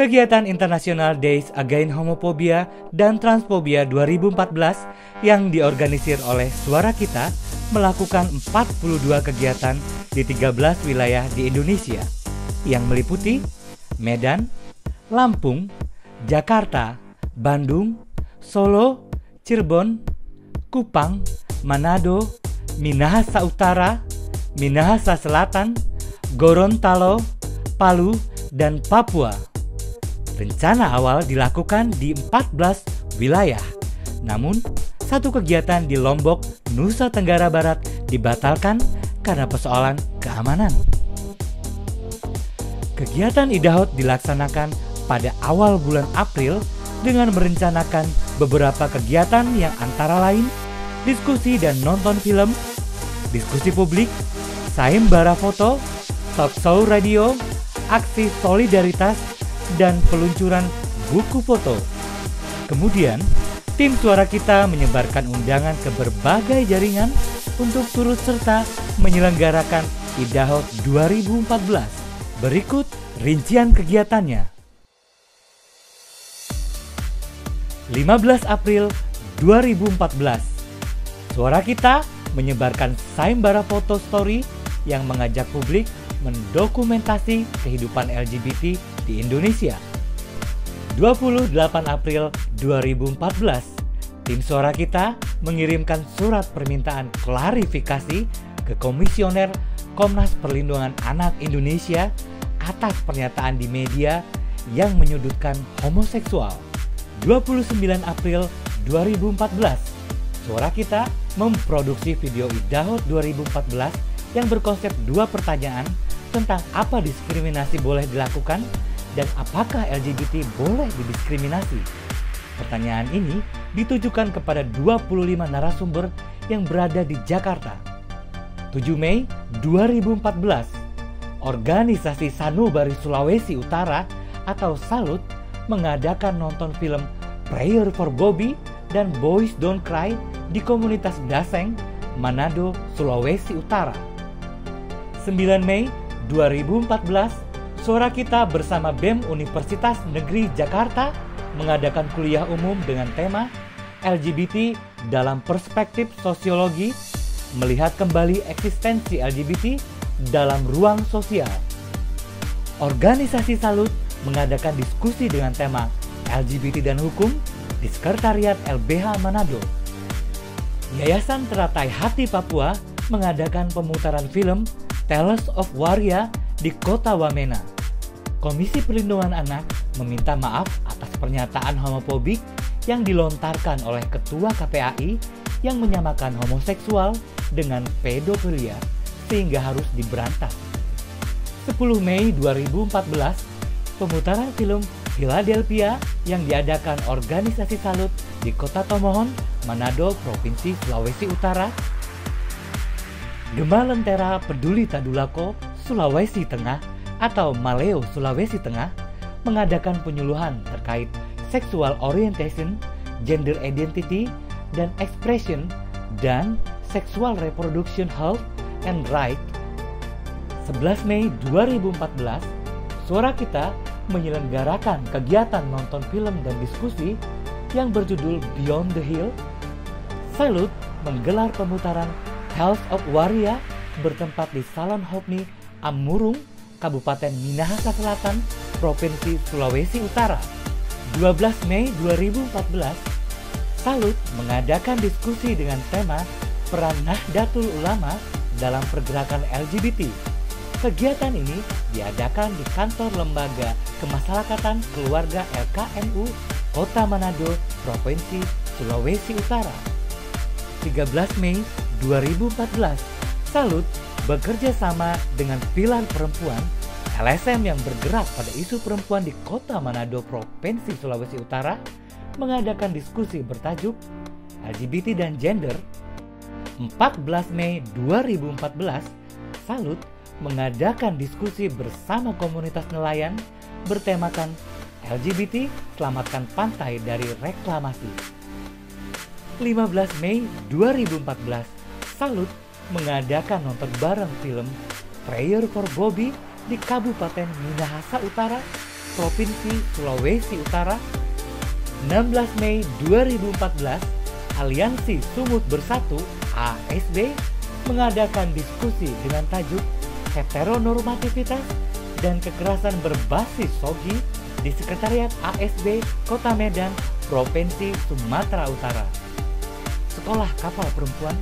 Kegiatan International Days Against Homophobia dan Transphobia 2014 yang diorganisir oleh Suara Kita melakukan 42 kegiatan di 13 wilayah di Indonesia yang meliputi Medan, Lampung, Jakarta, Bandung, Solo, Cirebon, Kupang, Manado, Minahasa Utara, Minahasa Selatan, Gorontalo, Palu, dan Papua. Rencana awal dilakukan di 14 wilayah. Namun, satu kegiatan di Lombok, Nusa Tenggara Barat dibatalkan karena persoalan keamanan. Kegiatan IDAHOT dilaksanakan pada awal bulan April dengan merencanakan beberapa kegiatan yang antara lain diskusi dan nonton film, diskusi publik, sayembara foto, talk show radio, aksi solidaritas, dan peluncuran buku foto. Kemudian, tim Suara Kita menyebarkan undangan ke berbagai jaringan untuk turut serta menyelenggarakan IDAHOT 2014. Berikut rincian kegiatannya. 15 April 2014, Suara Kita menyebarkan sayembara foto story yang mengajak publik mendokumentasi kehidupan LGBT di Indonesia. 28 April 2014, tim Suara Kita mengirimkan surat permintaan klarifikasi ke Komisioner Komnas Perlindungan Anak Indonesia atas pernyataan di media yang menyudutkan homoseksual. 29 April 2014, Suara Kita memproduksi video IDAHOT 2014 yang berkonsep 2 pertanyaan tentang apa diskriminasi boleh dilakukan dan apakah LGBT boleh didiskriminasi. Pertanyaan ini ditujukan kepada 25 narasumber yang berada di Jakarta. 7 Mei 2014, organisasi Sanubari Sulawesi Utara atau Salut mengadakan nonton film Prayer for Bobby dan Boys Don't Cry di komunitas Daseng, Manado, Sulawesi Utara. 9 Mei 2014, Suara Kita bersama BEM Universitas Negeri Jakarta mengadakan kuliah umum dengan tema LGBT dalam perspektif sosiologi, melihat kembali eksistensi LGBT dalam ruang sosial. Organisasi Salut mengadakan diskusi dengan tema LGBT dan Hukum di Sekretariat LBH Manado. Yayasan Teratai Hati Papua mengadakan pemutaran film Tales of Waria di Kota Wamena. Komisi Perlindungan Anak meminta maaf atas pernyataan homofobik yang dilontarkan oleh Ketua KPAI yang menyamakan homoseksual dengan pedofilia sehingga harus diberantas. 10 Mei 2014, pemutaran film Philadelphia yang diadakan organisasi Salut di Kota Tomohon, Manado, Provinsi Sulawesi Utara. Gema Lentera Peduli Tadulako, Sulawesi Tengah atau Maleo Sulawesi Tengah mengadakan penyuluhan terkait sexual orientation, gender identity, dan expression, dan sexual reproduction health and right. 11 Mei 2014, Suara Kita menyelenggarakan kegiatan nonton film dan diskusi yang berjudul Beyond the Hill. Salut menggelar pemutaran Tales of Waria bertempat di Salon Hopni Amurung, Kabupaten Minahasa Selatan, Provinsi Sulawesi Utara. 12 Mei 2014, Salut mengadakan diskusi dengan tema Peran Nahdlatul Ulama dalam pergerakan LGBT. Kegiatan ini diadakan di kantor Lembaga Kemasyarakatan Keluarga LKNU Kota Manado, Provinsi Sulawesi Utara. 13 Mei 2014, Salut bekerja sama dengan Pilar Perempuan LSM yang bergerak pada isu perempuan di Kota Manado, Provinsi Sulawesi Utara, mengadakan diskusi bertajuk LGBT dan Gender. 14 Mei 2014, Salut mengadakan diskusi bersama komunitas nelayan bertemakan LGBT Selamatkan Pantai dari Reklamasi. 15 Mei 2014, Salut mengadakan nonton bareng film Prayer for Bobby di Kabupaten Minahasa Utara, Provinsi Sulawesi Utara. 16 Mei 2014, Aliansi Sumut Bersatu (ASB) mengadakan diskusi dengan tajuk Heteronormativitas dan Kekerasan Berbasis Sogi di Sekretariat ASB Kota Medan, Provinsi Sumatera Utara. Sekolah Kapal Perempuan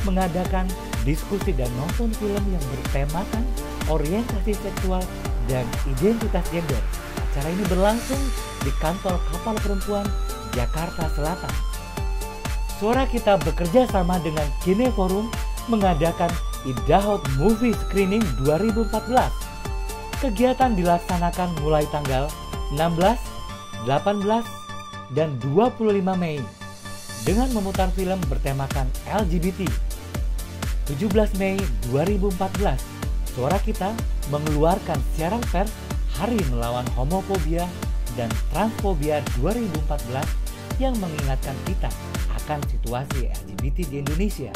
mengadakan diskusi dan nonton film yang bertemakan orientasi seksual dan identitas gender. Acara ini berlangsung di kantor Kapal Perempuan, Jakarta Selatan. Suara Kita bekerja sama dengan Kineforum mengadakan Idahot Movie Screening 2014. Kegiatan dilaksanakan mulai tanggal 16, 18, dan 25 Mei dengan memutar film bertemakan LGBT. 17 Mei 2014, Suara Kita mengeluarkan siaran pers Hari Melawan Homofobia dan Transfobia 2014 yang mengingatkan kita akan situasi LGBT di Indonesia.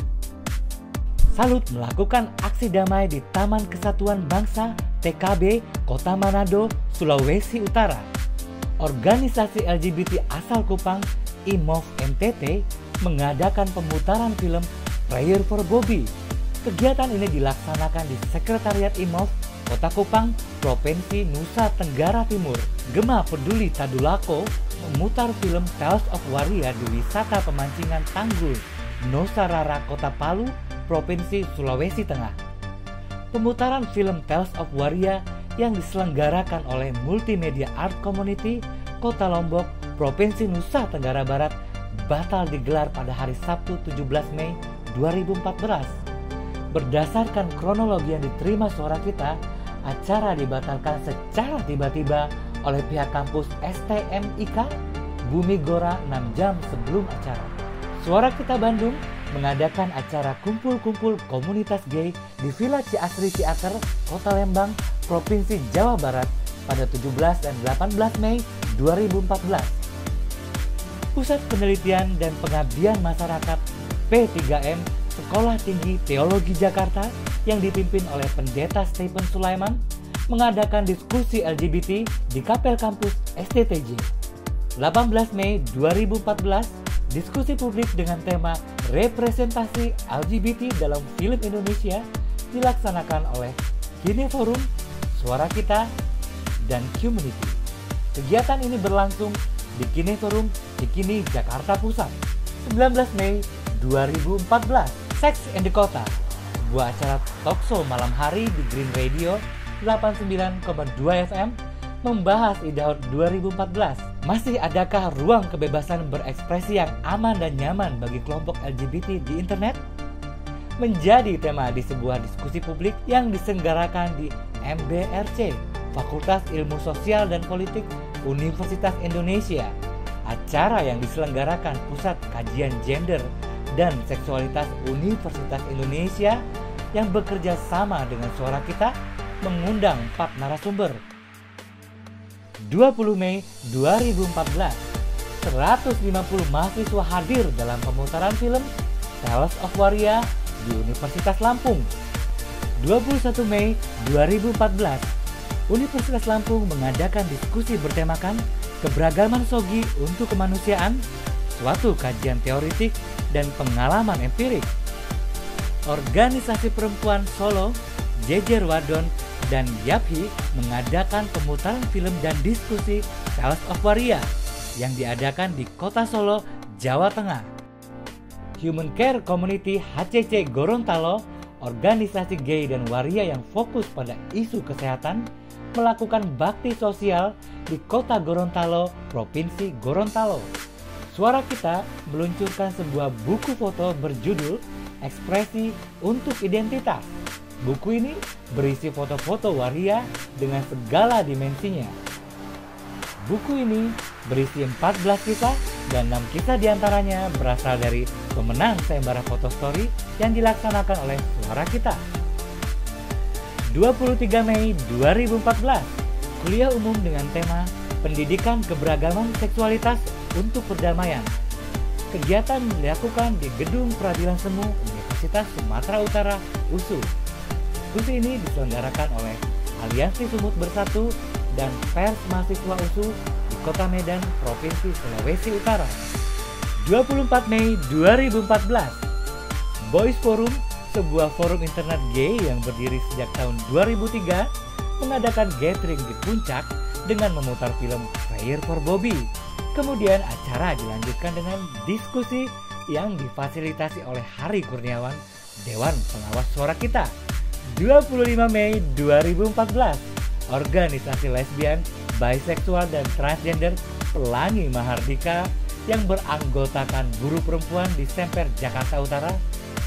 Salut melakukan aksi damai di Taman Kesatuan Bangsa TKB Kota Manado, Sulawesi Utara. Organisasi LGBT asal Kupang IMOV NTT mengadakan pemutaran film Prayer for Bobby. Kegiatan ini dilaksanakan di Sekretariat IMOV Kota Kupang, Provinsi Nusa Tenggara Timur. Gema Peduli Tadulako memutar film Tales of Waria di Wisata Pemancingan Tanggul, Nusa Rara, Kota Palu, Provinsi Sulawesi Tengah. Pemutaran film Tales of Waria yang diselenggarakan oleh Multimedia Art Community Kota Lombok, Provinsi Nusa Tenggara Barat batal digelar pada hari Sabtu 17 Mei 2014. Berdasarkan kronologi yang diterima Suara Kita, acara dibatalkan secara tiba-tiba oleh pihak kampus STMIK Bumi Gora 6 jam sebelum acara. Suara Kita Bandung mengadakan acara kumpul-kumpul komunitas gay di Villa Ciasri Ciater, Kota Lembang, Provinsi Jawa Barat pada 17 dan 18 Mei 2014. Pusat Penelitian dan Pengabdian Masyarakat P3M Sekolah Tinggi Teologi Jakarta yang dipimpin oleh Pendeta Stephen Sulaiman mengadakan diskusi LGBT di Kapel Kampus STTJ. 18 Mei 2014, diskusi publik dengan tema representasi LGBT dalam film Indonesia dilaksanakan oleh Kineforum, Suara Kita, dan Community. Kegiatan ini berlangsung di Kineforum Cikini, Jakarta Pusat. 19 Mei 2014, Sex and the Kota, sebuah acara talkshow malam hari di Green Radio 89,2 FM membahas Idahot 2014. Masih adakah ruang kebebasan berekspresi yang aman dan nyaman bagi kelompok LGBT di internet? Menjadi tema di sebuah diskusi publik yang diselenggarakan di MBRC, Fakultas Ilmu Sosial dan Politik Universitas Indonesia. Acara yang diselenggarakan Pusat Kajian Gender dan Seksualitas Universitas Indonesia yang bekerja sama dengan Suara Kita mengundang 4 narasumber. 20 Mei 2014, 150 mahasiswa hadir dalam pemutaran film Tales of Waria di Universitas Lampung. 21 Mei 2014, Universitas Lampung mengadakan diskusi bertemakan Keberagaman Sogi untuk Kemanusiaan, suatu kajian teoritik dan pengalaman empirik. Organisasi Perempuan Solo, Jejer Wadon, dan YAPHI mengadakan pemutaran film dan diskusi Tales of Waria yang diadakan di Kota Solo, Jawa Tengah. Human Care Community HCC Gorontalo, organisasi gay dan waria yang fokus pada isu kesehatan, melakukan bakti sosial di Kota Gorontalo, Provinsi Gorontalo. Suara Kita meluncurkan sebuah buku foto berjudul Ekspresi untuk Identitas. Buku ini berisi foto-foto waria dengan segala dimensinya. Buku ini berisi 14 kisah dan 6 kisah diantaranya berasal dari pemenang sayembara foto story yang dilaksanakan oleh Suara Kita. 23 Mei 2014, kuliah umum dengan tema Pendidikan Keberagaman Seksualitas untuk Perdamaian. Kegiatan dilakukan di Gedung Peradilan Semu Universitas Sumatera Utara, USU. Diskusi ini diselenggarakan oleh Aliansi Sumut Bersatu dan Pers Mahasiswa USU di Kota Medan, Provinsi Sulawesi Utara. 24 Mei 2014, Boys Forum, sebuah forum internet gay yang berdiri sejak tahun 2003, mengadakan gathering di Puncak dengan memutar film Prayer for Bobby. Kemudian acara dilanjutkan dengan diskusi yang difasilitasi oleh Hari Kurniawan, Dewan Pengawas Suara Kita. 25 Mei 2014, organisasi lesbian, biseksual, dan transgender Pelangi Mahardika yang beranggotakan buruh perempuan di Semper, Jakarta Utara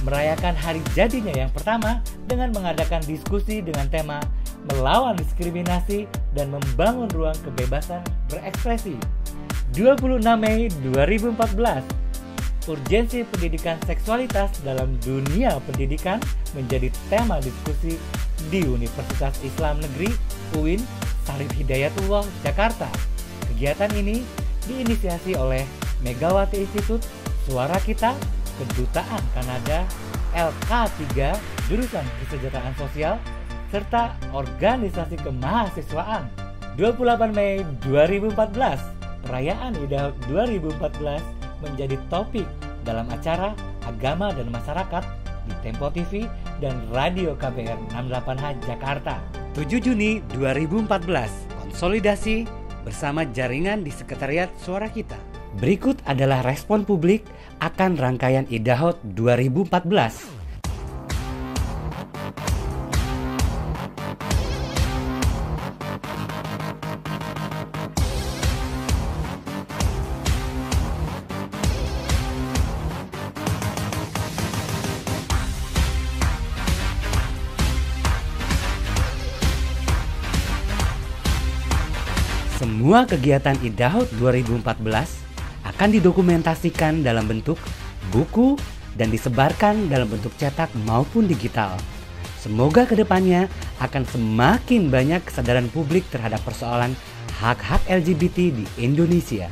merayakan hari jadinya yang pertama dengan mengadakan diskusi dengan tema melawan diskriminasi dan membangun ruang kebebasan berekspresi. 26 Mei 2014, urgensi pendidikan seksualitas dalam dunia pendidikan menjadi tema diskusi di Universitas Islam Negeri UIN Sarif Hidayatullah, Jakarta. Kegiatan ini diinisiasi oleh Megawati Institut, Suara Kita, Kedutaan Kanada, LK3, Jurusan Kesejahteraan Sosial, serta Organisasi Kemahasiswaan. 28 Mei 2014, perayaan IDAHOT 2014 menjadi topik dalam acara Agama dan Masyarakat di Tempo TV dan Radio KBR 68H Jakarta. 7 Juni 2014, konsolidasi bersama jaringan di Sekretariat Suara Kita. Berikut adalah respon publik akan rangkaian IDAHOT 2014. Semua kegiatan IDAHOT 2014 akan didokumentasikan dalam bentuk buku dan disebarkan dalam bentuk cetak maupun digital. Semoga kedepannya akan semakin banyak kesadaran publik terhadap persoalan hak-hak LGBT di Indonesia.